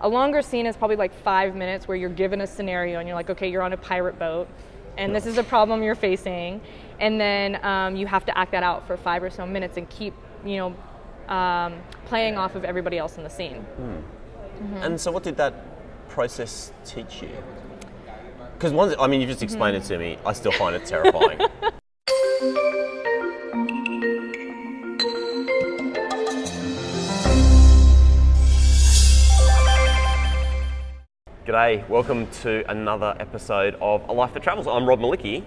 A longer scene is probably like 5 minutes where you're given a scenario and you're like, okay, you're on a pirate boat and this is a problem you're facing. And then you have to act that out for 5 or so minutes and keep, playing off of everybody else in the scene. And so what did that process teach you? Because you just explained it to me, I still find it terrifying. G'day, welcome to another episode of A Life That Travels. I'm Rob Malicki.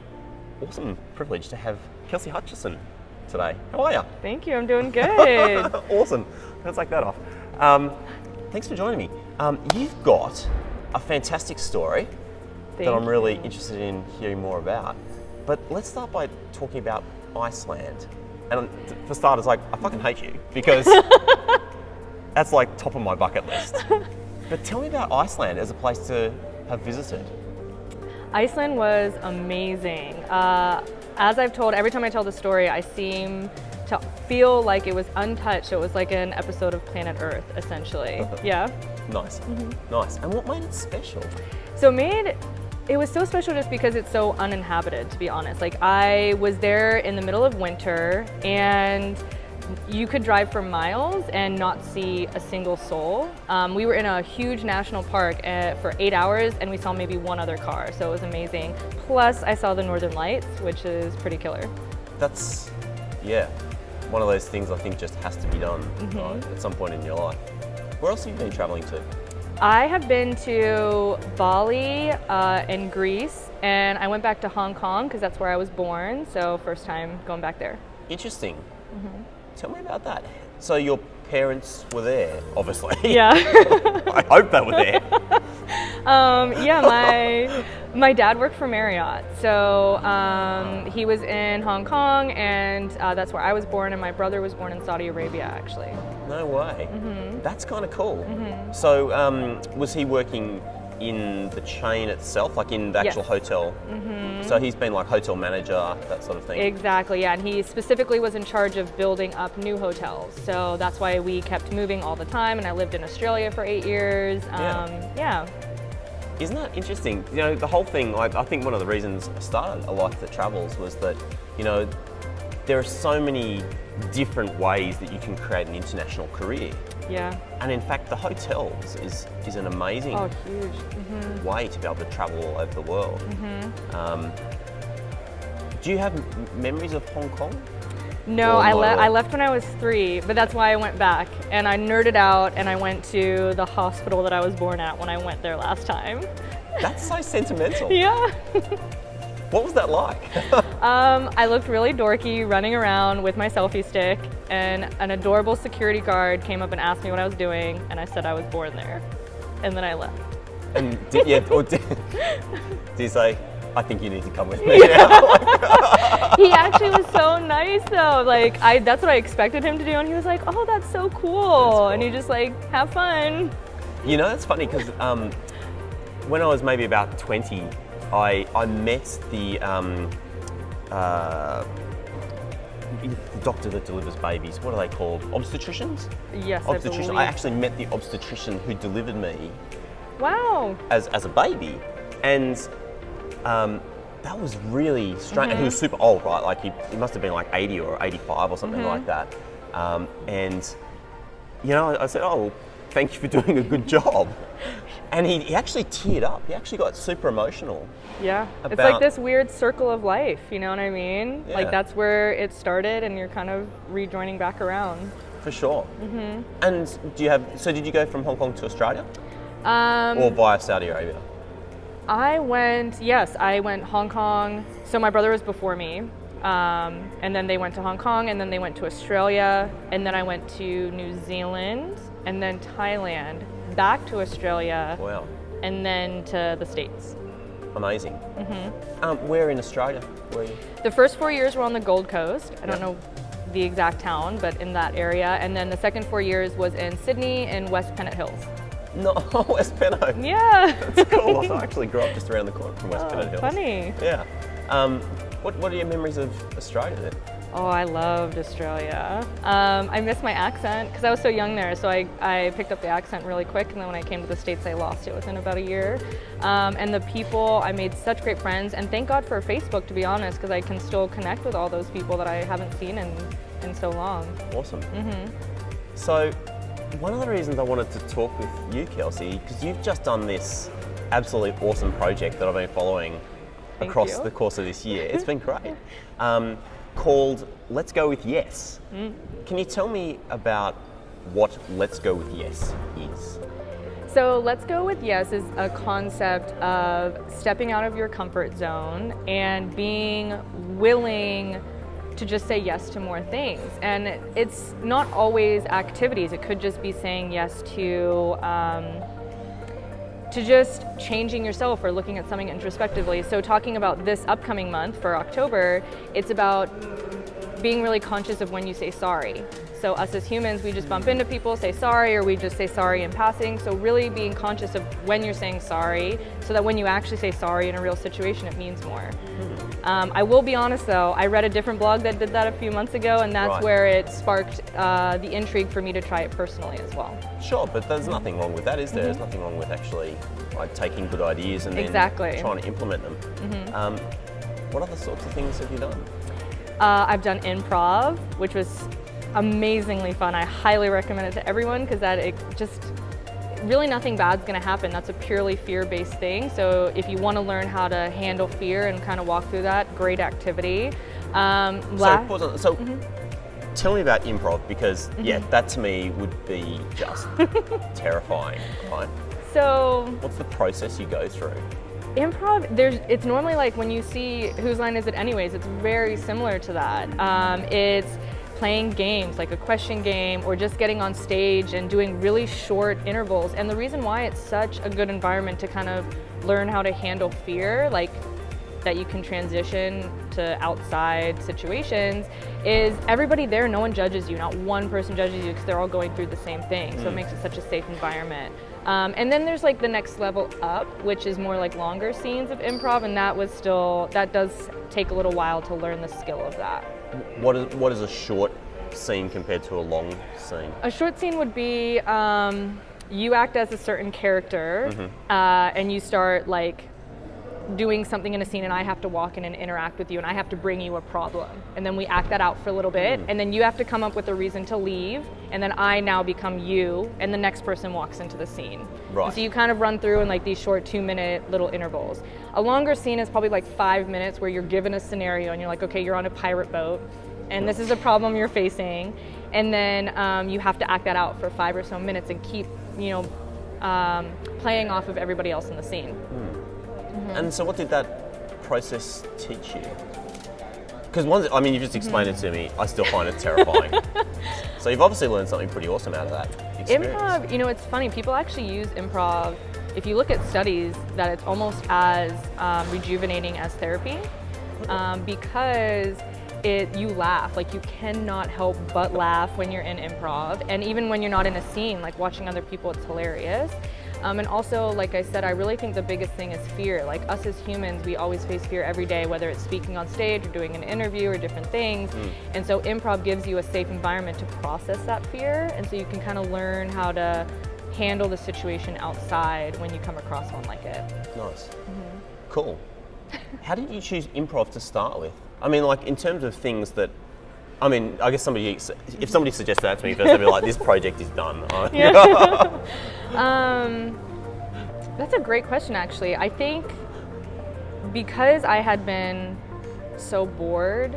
Awesome privilege to have Kelsey Hutchison today. How are you? Thank you, I'm doing good. Awesome, let's take that off. Thanks for joining me. You've got a fantastic story that I'm really interested in hearing more about. But let's start by talking about Iceland. And for starters, I fucking hate you because that's like top of my bucket list. But tell me about Iceland as a place to have visited. Iceland was amazing. As I've told, every time I tell the story, I seem to feel like it was untouched. It was like an episode of Planet Earth, essentially. Yeah. Nice, nice. And what made it special? So it was so special just because it's so uninhabited, to be honest. Like, I was there in the middle of winter and you could drive for miles and not see a single soul. We were in a huge national park for 8 hours and we saw maybe one other car, so it was amazing. Plus, I saw the Northern Lights, which is pretty killer. That's, one of those things I think just has to be done at some point in your life. Where else have you been traveling to? I have been to Bali and Greece, and I went back to Hong Kong because that's where I was born, so first time going back there. Interesting. Tell me about that. So your parents were there, obviously. Yeah. I hope they were there. My dad worked for Marriott, so he was in Hong Kong, and that's where I was born, and my brother was born in Saudi Arabia, actually. No way. That's kind of cool. So was he working in the chain itself, like in the actual hotel? So he's been like hotel manager, that sort of thing? Exactly, yeah, and he specifically was in charge of building up new hotels. So that's why we kept moving all the time, and I lived in Australia for 8 years. Yeah. Isn't that interesting? You know, the whole thing, I think one of the reasons I started A Life That Travels was that, there are so many different ways that you can create an international career. Yeah. And in fact, the hotels is an amazing huge. way to be able to travel all over the world. Do you have memories of Hong Kong? No, I left when I was 3, but that's why I went back. And I nerded out and I went to the hospital that I was born at when I went there last time. That's so sentimental. Yeah. What was that like? I looked really dorky running around with my selfie stick, and an adorable security guard came up and asked me what I was doing, and I said I was born there. And then I left. And did you say, I think you need to come with me now? He actually was so nice though. Like, that's what I expected him to do, and he was like, oh, that's so cool. And he just like, have fun. It's funny because when I was maybe about 20, I met the doctor that delivers babies. What are they called? Obstetricians? Yes, obstetrician. I actually met the obstetrician who delivered me. Wow. As a baby, and that was really strange. He was super old, right? Like he must have been like 80 or 85 or something like that. And I said, oh, thank you for doing a good job. And he actually teared up. He actually got super emotional. Yeah, it's like this weird circle of life, you know what I mean? Yeah. Like that's where it started and you're kind of rejoining back around. For sure. And did you go from Hong Kong to Australia? Or via Saudi Arabia? I went Hong Kong. So my brother was before me. And then they went to Hong Kong, and then they went to Australia, and then I went to New Zealand, and then Thailand, back to Australia, and then to the States. Amazing. Where in Australia were you? The first 4 years were on the Gold Coast. I don't know the exact town, but in that area. And then the second 4 years was in Sydney and West Pennant Hills. No, West Pennant. Yeah. That's cool. I actually grew up just around the corner from West Pennant Hills. Funny. Yeah. What are your memories of Australia then? Oh, I loved Australia. I missed my accent because I was so young there, so I picked up the accent really quick, and then when I came to the States, I lost it within about a year. And the people, I made such great friends, and thank God for Facebook, to be honest, because I can still connect with all those people that I haven't seen in so long. Awesome. So, one of the reasons I wanted to talk with you, Kelsey, because you've just done this absolutely awesome project that I've been following across the course of this year. It's been great. Called Let's Go With Yes. Can you tell me about what Let's Go With Yes is? So Let's Go With Yes is a concept of stepping out of your comfort zone and being willing to just say yes to more things. And it's not always activities. It could just be saying yes to just changing yourself or looking at something introspectively. So talking about this upcoming month for October, it's about being really conscious of when you say sorry. So us as humans, we just bump into people, say sorry, or we just say sorry in passing. So really being conscious of when you're saying sorry, so that when you actually say sorry in a real situation, it means more. I will be honest though, I read a different blog that did that a few months ago, and that's where it sparked the intrigue for me to try it personally as well. Sure, but there's nothing wrong with that, is there? There's nothing wrong with actually like taking good ideas and then trying to implement them. What other sorts of things have you done? I've done improv, which was amazingly fun. I highly recommend it to everyone because really nothing bad's going to happen. That's a purely fear-based thing. So if you want to learn how to handle fear and kind of walk through that, great activity. So tell me about improv, because that to me would be just terrifying, right? So what's the process you go through? Improv, it's normally like when you see Whose Line Is It Anyways, it's very similar to that. It's playing games, like a question game, or just getting on stage and doing really short intervals. And the reason why it's such a good environment to kind of learn how to handle fear, like that you can transition to outside situations, is everybody there, no one judges you, not one person judges you because they're all going through the same thing. So it makes it such a safe environment. And then there's like the next level up, which is more like longer scenes of improv, and that does take a little while to learn the skill of that. What is a short scene compared to a long scene? A short scene would be you act as a certain character, and you start like doing something in a scene, and I have to walk in and interact with you, and I have to bring you a problem, and then we act that out for a little bit, and then you have to come up with a reason to leave, and then I now become you, and the next person walks into the scene. Right. And so you kind of run through in like these short 2-minute little intervals. A longer scene is probably like 5 minutes where you're given a scenario and you're like, okay, you're on a pirate boat and this is a problem you're facing, and then you have to act that out for 5 or so minutes and keep playing off of everybody else in the scene. And so what did that process teach you? Because you just explained it to me, I still find it terrifying. So you've obviously learned something pretty awesome out of that experience. Improv, it's funny, people actually use improv, if you look at studies, that it's almost as rejuvenating as therapy, because you laugh, like you cannot help but laugh when you're in improv, and even when you're not in a scene, like watching other people, it's hilarious. And also, like I said, I really think the biggest thing is fear. Like us as humans, we always face fear every day, whether it's speaking on stage or doing an interview or different things. And so improv gives you a safe environment to process that fear, and so you can kind of learn how to handle the situation outside when you come across one like it. Nice. Cool. How did you choose improv to start with? I mean, like in terms of things that, I guess if somebody suggested that to me first, they'd be like, this project is done. That's a great question, actually. I think because I had been so bored,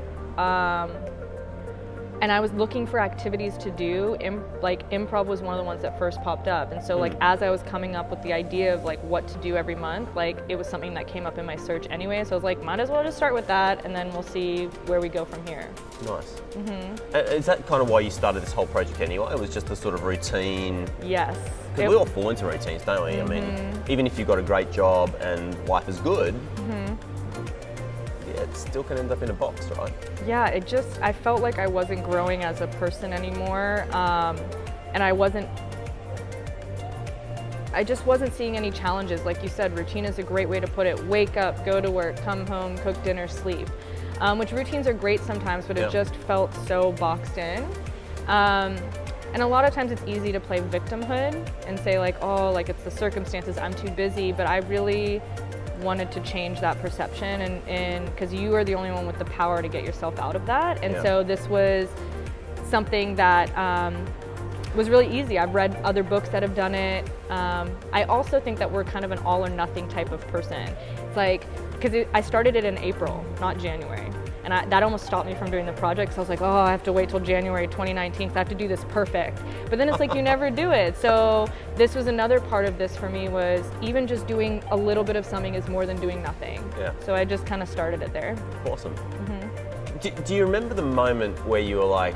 and I was looking for activities to do, improv was one of the ones that first popped up. And so as I was coming up with the idea of like what to do every month, it was something that came up in my search anyway. So I was like, might as well just start with that, and then we'll see where we go from here. Nice. Is that kind of why you started this whole project anyway? It was just a sort of routine? Yes. Because we all fall into routines, don't we? I mean, even if you've got a great job and life is good, it still can end up in a box, right? Yeah, I felt like I wasn't growing as a person anymore, and I just wasn't seeing any challenges. Like you said, routine is a great way to put it. Wake up, go to work, come home, cook dinner, sleep. which routines are great sometimes, but Yeah. it just felt so boxed in. And a lot of times it's easy to play victimhood and say like, oh, like it's the circumstances, I'm too busy, but I really wanted to change that perception and because you are the only one with the power to get yourself out of that. And Yeah. so this was something that was really easy. I've read other books that have done it. I also think that we're kind of an all or nothing type of person. It's like, because I started it in April, not January. And that almost stopped me from doing the project. So I was like, oh, I have to wait till January 2019 because I have to do this perfect. But then it's like you never do it. So this was another part of this for me, was even just doing a little bit of something is more than doing nothing. Yeah. So I just kind of started it there. Awesome. Do you remember the moment where you were like,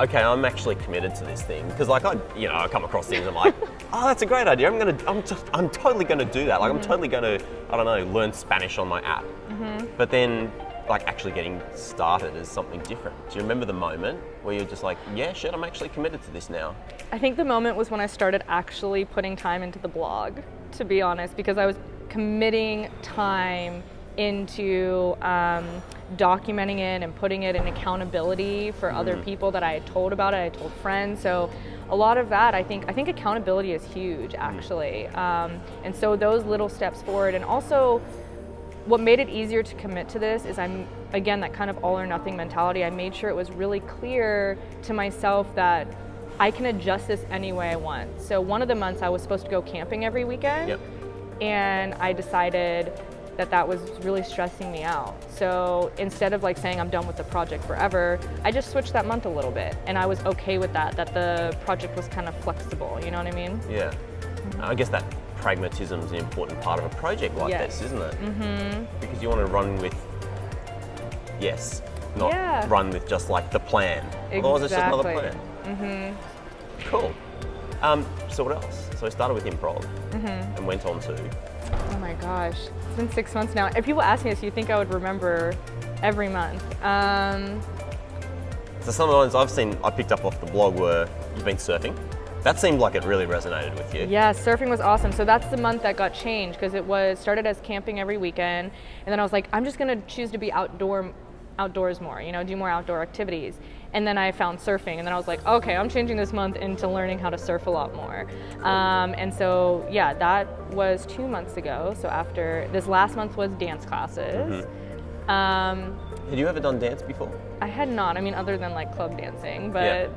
okay, I'm actually committed to this thing? Because like I come across things, I'm like, oh, that's a great idea. I'm totally gonna do that. Like I'm totally gonna, I don't know, learn Spanish on my app. But then like actually getting started is something different. Do you remember the moment where you're just like, yeah, shit, I'm actually committed to this now? I think the moment was when I started actually putting time into the blog, to be honest, because I was committing time into documenting it and putting it in accountability for other people that I had told about it. I told friends. So a lot of that, I think accountability is huge, actually. And so those little steps forward, and also what made it easier to commit to this is again, that kind of all or nothing mentality. I made sure it was really clear to myself that I can adjust this any way I want. So one of the months I was supposed to go camping every weekend. Yep. And I decided that was really stressing me out. So instead of like saying I'm done with the project forever, I just switched that month a little bit, and I was okay with that the project was kind of flexible, you know what I mean? Yeah. I guess that pragmatism is an important part of a project like Yes. this, isn't it? Because you want to run with not run with just like the plan. Otherwise it's just another plan. Cool. So what else? So I started with improv and went on to... Oh my gosh, it's been 6 months now. If people ask me this, you think I would remember every month. So some of the ones I've seen, I picked up off the blog were, you've been surfing. That seemed like it really resonated with you. Yeah, surfing was awesome. So that's the month that got changed, because it started as camping every weekend, and then I was like, I'm just gonna choose to be outdoors more, do more outdoor activities. And then I found surfing, and then I was like, okay, I'm changing this month into learning how to surf a lot more. And so, yeah, that was 2 months ago. So after this last month was dance classes. Had you ever done dance before? I had not, other than like club dancing, but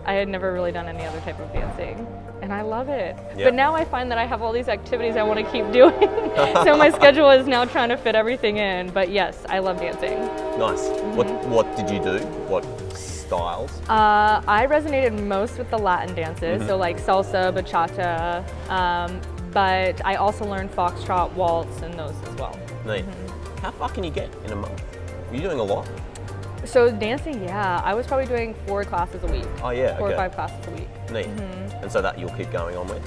I had never really done any other type of dancing. And I love it. Yeah. But now I find that I have all these activities I want to keep doing. So my schedule is now trying to fit everything in. But yes, I love dancing. Nice. What did you do? What styles? I resonated most with the Latin dances, so like salsa, bachata, but I also learned foxtrot, waltz, and those as well. Neat. How far can you get in a month? Are you doing a lot? So dancing, yeah, I was probably doing 4 classes a week. Oh yeah, 4 or okay. 5 classes a week. Neat. And so that you'll keep going on with?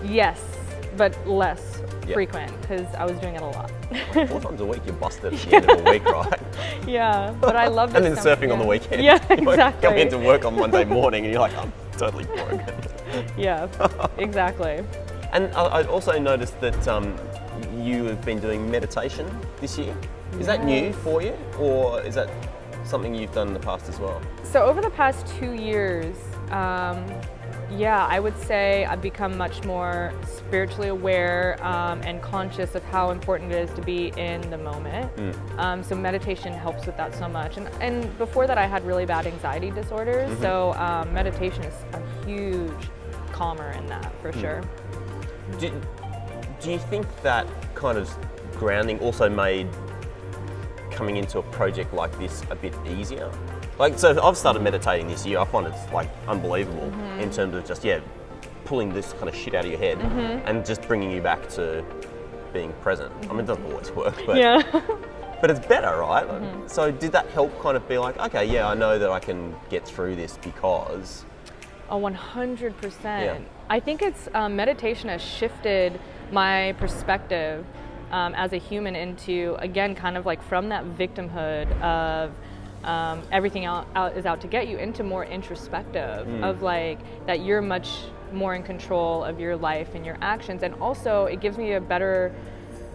Yes, but less Yeah. frequent, because I was doing it a lot. Like 4 times a week, you're busted at the end of a week, right? Yeah, but I love it. And then surfing on the weekend. Yeah, You like exactly. come into work on Monday morning and you're like, I'm totally broken. Yeah, exactly. And I also noticed that you have been doing meditation this year. Is that new for you, or is that something you've done in the past as well? So over the past 2 years, I would say I've become much more spiritually aware and conscious of how important it is to be in the moment. So meditation helps with that so much. And before that, I had really bad anxiety disorders. So meditation is a huge calmer in that, for sure. Do you think that kind of grounding also made coming into a project like this a bit easier? Like, so I've started meditating this year. I find it's like unbelievable in terms of just, pulling this kind of shit out of your head and just bringing you back to being present. It doesn't always work, but but it's better, right? So did that help kind of be like, okay, I know that I can get through this because... Oh, 100%. Yeah. I think it's meditation has shifted my perspective as a human into, again, kind of like from that victimhood of everything out is out to get you, into more introspective of like that you're much more in control of your life and your actions. And also it gives me a better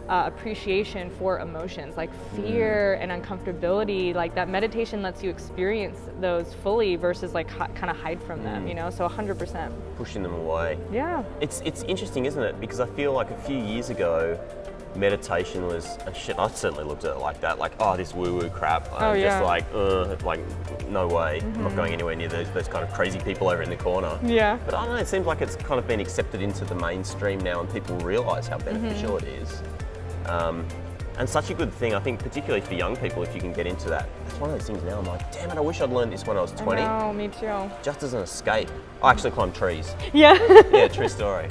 appreciation for emotions like fear and uncomfortability. Like that meditation lets you experience those fully versus like kind of hide from them, you know, so 100%. Pushing them away. Yeah. It's interesting, isn't it? Because I feel like a few years ago, meditation was a shit. I certainly looked at it like that, like, oh, this woo-woo crap. I'm just like, no way. I'm not going anywhere near those kind of crazy people over in the corner. Yeah. But I don't know, it seems like it's kind of been accepted into the mainstream now and people realise how beneficial it is. And such a good thing, I think, particularly for young people, if you can get into that. It's one of those things now, I'm like, damn it, I wish I'd learned this when I was 20. Oh, me too. Just as an escape. I actually climbed trees. Yeah. Yeah, true story.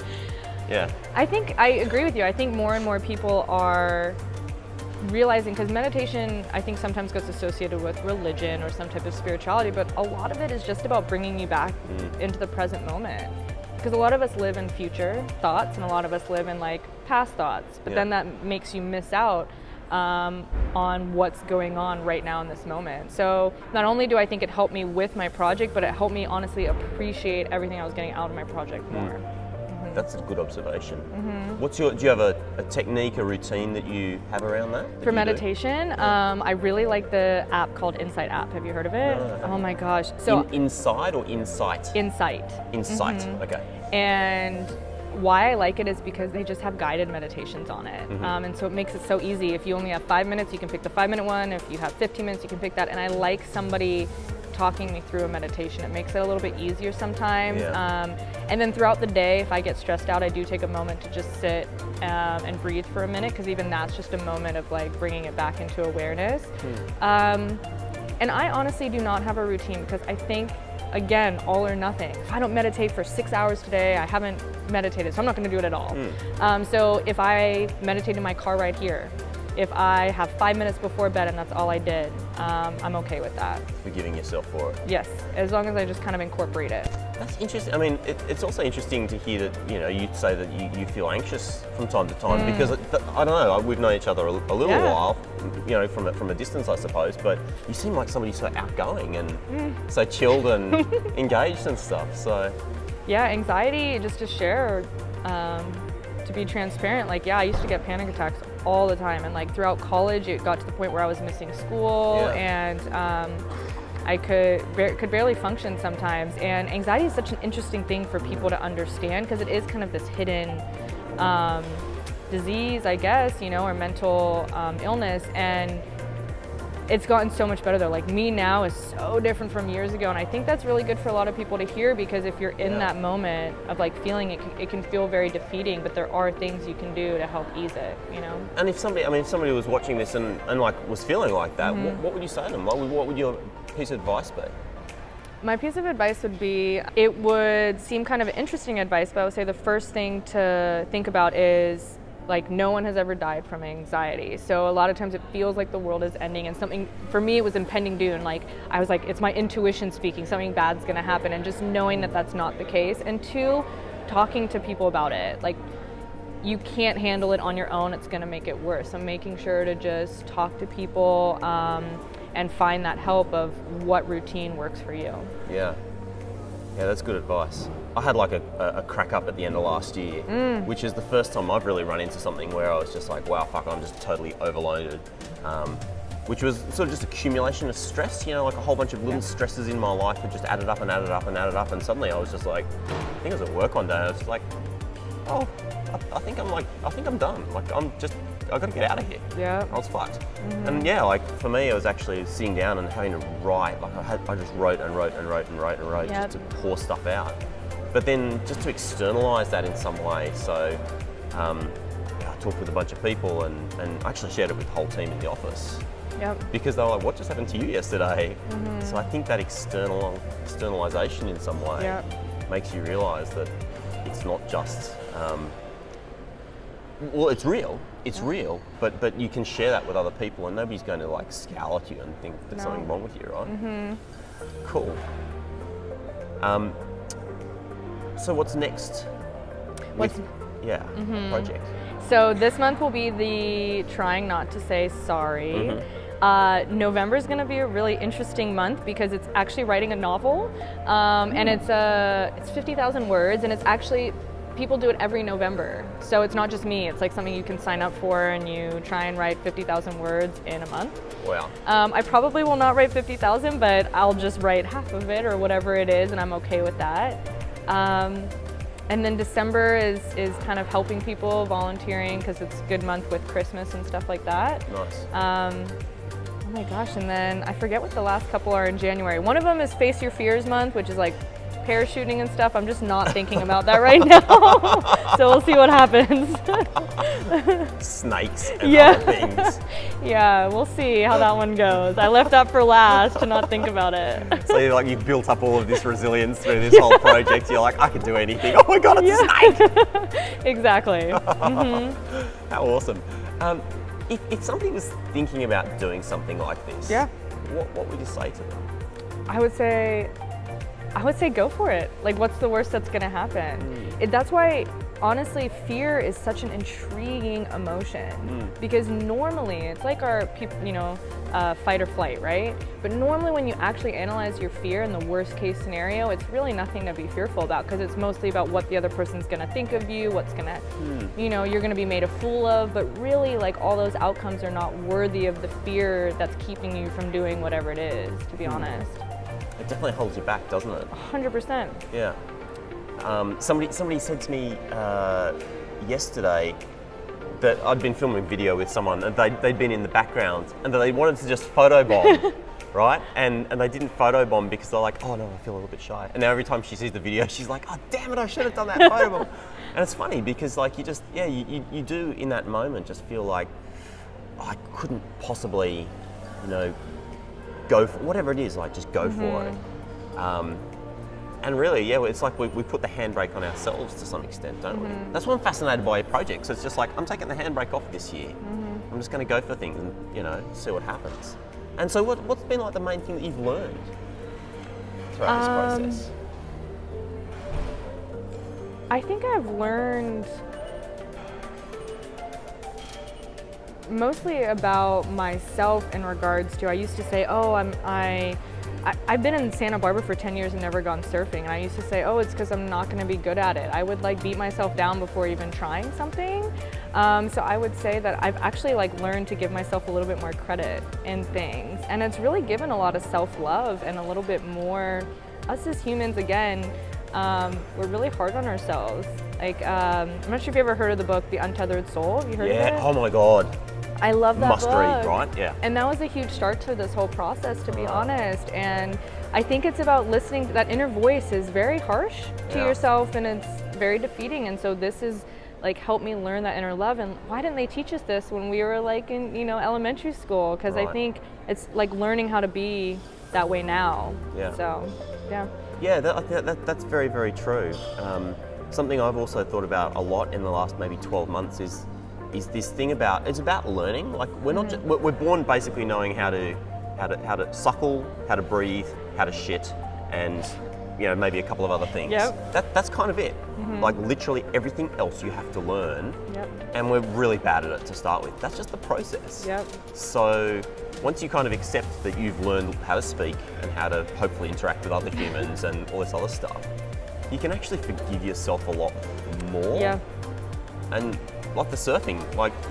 Yeah. I think I agree with you. I think more and more people are realizing, because meditation I think sometimes gets associated with religion or some type of spirituality, but a lot of it is just about bringing you back into the present moment. Because a lot of us live in future thoughts and a lot of us live in like past thoughts, but then that makes you miss out on what's going on right now in this moment. So not only do I think it helped me with my project, but it helped me honestly appreciate everything I was getting out of my project more. That's a good observation. Do you have a technique, a routine that you have around that? For meditation, I really like the app called Insight app. Have you heard of it? No. Oh my gosh. So Inside or Insight? Insight. Insight, okay. And why I like it is because they just have guided meditations on it. And so it makes it so easy. If you only have 5 minutes, you can pick the 5-minute one. If you have 15 minutes, you can pick that. And I like somebody talking me through a meditation. It makes it a little bit easier sometimes. And then throughout the day, if I get stressed out, I do take a moment to just sit and breathe for a minute, because even that's just a moment of like bringing it back into awareness. And I honestly do not have a routine, because I think, again, all or nothing. If I don't meditate for 6 hours today, I haven't meditated, so I'm not going to do it at all. So if I meditate in my car right here, if I have 5 minutes before bed and that's all I did, I'm okay with that. Forgiving yourself for it. Yes, as long as I just kind of incorporate it. That's interesting. I mean, it's also interesting to hear that, you know, you say that you feel anxious from time to time, because I don't know, we've known each other a little while, you know, from a distance, I suppose, but you seem like somebody so outgoing and so chilled and engaged and stuff, so. Yeah, anxiety, just to share, to be transparent, like, I used to get panic attacks all the time, and like throughout college it got to the point where I was missing school and I could barely function sometimes. And anxiety is such an interesting thing for people to understand, because it is kind of this hidden disease, I guess, you know, or mental illness, and it's gotten so much better though. Like, me now is so different from years ago, and I think that's really good for a lot of people to hear, because if you're in that moment of like feeling it, it can feel very defeating, but there are things you can do to help ease it, you know? And if somebody was watching this and like was feeling like that, what would you say to them? What would your piece of advice be? My piece of advice would be, it would seem kind of interesting advice, but I would say the first thing to think about is, like, no one has ever died from anxiety. So a lot of times it feels like the world is ending, and something, for me, it was impending doom. Like, I was like, it's my intuition speaking, something bad's gonna happen, and just knowing that that's not the case. And 2, talking to people about it. Like, you can't handle it on your own, it's gonna make it worse. So making sure to just talk to people and find that help of what routine works for you. Yeah, that's good advice. I had like a crack up at the end of last year, which is the first time I've really run into something where I was just like, wow, fuck, I'm just totally overloaded. Which was sort of just accumulation of stress, you know, like a whole bunch of little stresses in my life that just added up and added up and added up, and suddenly I was just like, I think I was at work one day, and I was just like, oh, I think I'm done. Like, I gotta get out of here. Yeah. I was fucked. And like for me, it was actually sitting down and having to write. Like I just wrote and wrote and wrote and wrote and wrote just to pour stuff out. But then just to externalize that in some way. So I talked with a bunch of people and I actually shared it with the whole team in the office. Yep. Because they were like, what just happened to you yesterday? So I think that externalization in some way makes you realize that it's not just, well, it's real. It's real, but you can share that with other people, and nobody's going to like scowl at you and think there's something wrong with you, right? Cool. So what's next? Project. So this month will be the Trying Not to Say Sorry. November is going to be a really interesting month because it's actually writing a novel, and it's 50,000 words, and it's actually people do it every November. So it's not just me, it's like something you can sign up for and you try and write 50,000 words in a month. Wow. I probably will not write 50,000, but I'll just write half of it or whatever it is, and I'm okay with that. And then December is kind of helping people, volunteering, because it's a good month with Christmas and stuff like that. Nice. Oh my gosh, and then I forget what the last couple are in January. One of them is Face Your Fears month, which is like parachuting and stuff. I'm just not thinking about that right now. So we'll see what happens. Snakes and other things. Yeah, we'll see how that one goes. I left that for last to not think about it. So you've built up all of this resilience through this whole project. You're like, I can do anything. Oh my God, it's a snake. Exactly. How awesome. If somebody was thinking about doing something like this, what would you say to them? I would say go for it. Like, what's the worst that's gonna happen? That's why, honestly, fear is such an intriguing emotion, because normally it's like our fight or flight, right? But normally when you actually analyze your fear in the worst case scenario, it's really nothing to be fearful about, because it's mostly about what the other person's gonna think of you, what's gonna, you're gonna be made a fool of, but really, like, all those outcomes are not worthy of the fear that's keeping you from doing whatever it is, to be honest. It definitely holds you back, doesn't it? 100%. Yeah. Somebody said to me yesterday that I'd been filming video with someone and they'd been in the background and that they wanted to just photobomb, right? And they didn't photobomb because they're like, oh no, I feel a little bit shy. And now every time she sees the video, she's like, oh damn it, I should have done that photobomb. And it's funny because like you do in that moment just feel like, oh, I couldn't possibly, go for whatever it is, like just go for it. And really, it's like we put the handbrake on ourselves to some extent, don't we? That's why I'm fascinated by your project. So it's just like, I'm taking the handbrake off this year. I'm just going to go for things and, see what happens. And so what's been like the main thing that you've learned throughout this process? I think I've learned mostly about myself in regards to, I used to say, oh, I've been in Santa Barbara for 10 years and never gone surfing, and I used to say, oh, it's because I'm not going to be good at it. I would like beat myself down before even trying something. So I would say that I've actually learned to give myself a little bit more credit in things, and it's really given a lot of self-love and a little bit more, us as humans, again, we're really hard on ourselves. I'm not sure if you ever heard of the book, The Untethered Soul. Have you heard of it? Oh my God. I love that Must book. read, right? Yeah. And that was a huge start to this whole process, to be honest. And I think it's about listening. That inner voice is very harsh to yourself, and it's very defeating. And so this is helped me learn that inner love. And why didn't they teach us this when we were in elementary school? Because I think it's learning how to be that way now. Yeah. So, yeah. Yeah, that's very, very true. Something I've also thought about a lot in the last maybe 12 months is this thing it's about learning. Like we're not we're born basically knowing how to suckle, how to breathe, how to shit, and maybe a couple of other things. Yep. That's kind of it. Like literally everything else you have to learn. Yep. And we're really bad at it to start with. That's just the process. Yep. So once you kind of accept that you've learned how to speak and how to hopefully interact with other humans and all this other stuff, you can actually forgive yourself a lot more. Yeah. And like the surfing,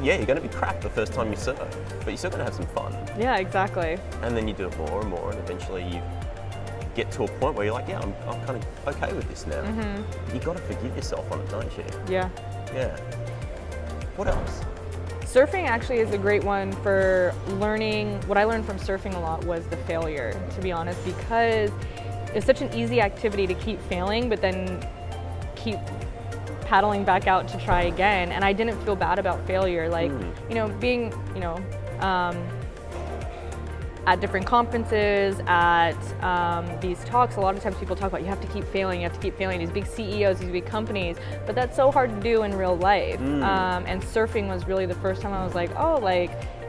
you're going to be crap the first time you surf, but you're still going to have some fun. Yeah, exactly. And then you do it more and more, and eventually you get to a point where you're like, I'm kind of okay with this now. You've got to forgive yourself on it, don't you? Yeah. Yeah. What else? Surfing actually is a great one for learning. What I learned from surfing a lot was the failure, to be honest, because it's such an easy activity to keep failing, but then keep paddling back out to try again. And I didn't feel bad about failure. Being, at different conferences, at these talks, a lot of times people talk about you have to keep failing, these big CEOs, these big companies, but that's so hard to do in real life. And surfing was really the first time I was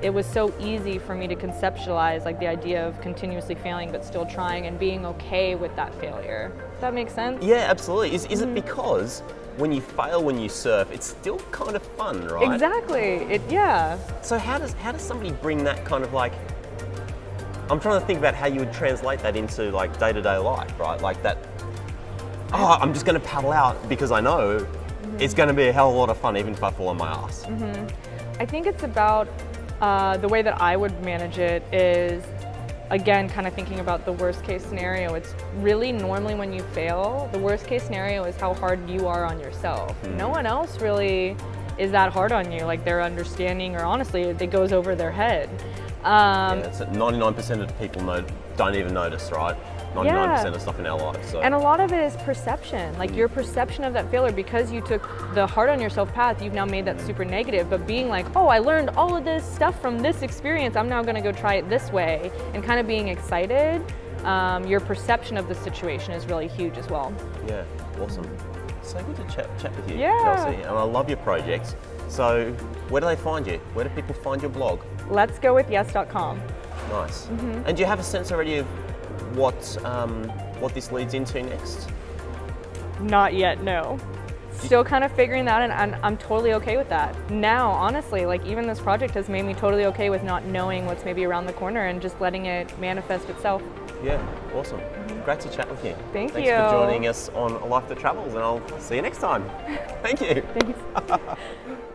it was so easy for me to conceptualize the idea of continuously failing but still trying and being okay with that failure. Does that make sense? Yeah, absolutely. Is it because when you fail when you surf, it's still kind of fun, right? Exactly. So how does somebody bring that kind of I'm trying to think about how you would translate that into day-to-day life, right? I'm just going to paddle out because I know it's going to be a hell of a lot of fun, even if I fall on my ass. I think it's about the way that I would manage it is, again, kind of thinking about the worst case scenario. It's really normally when you fail, the worst case scenario is how hard you are on yourself. No one else really is that hard on you. Like, they're understanding, or honestly, it goes over their head. Yeah, it's 99% of people don't even notice, right? 99% of stuff in our lives. So. And a lot of it is perception. Like, your perception of that failure, because you took the hard on yourself path, you've now made that super negative. But being like, oh, I learned all of this stuff from this experience, I'm now gonna go try it this way, and kind of being excited, your perception of the situation is really huge as well. Yeah, awesome. So good to chat with you, Yeah. Kelsey. And I love your project. So where do they find you? Where do people find your blog? Let's go with yes.com. Nice. And do you have a sense already of what this leads into next? Not yet, no. Still kind of figuring that, and I'm totally okay with that. Now, honestly, like, even this project has made me totally okay with not knowing what's maybe around the corner and just letting it manifest itself. Yeah, awesome. Great to chat with you. Thanks for joining us on A Life That Travels, and I'll see you next time. Thank you. Thanks.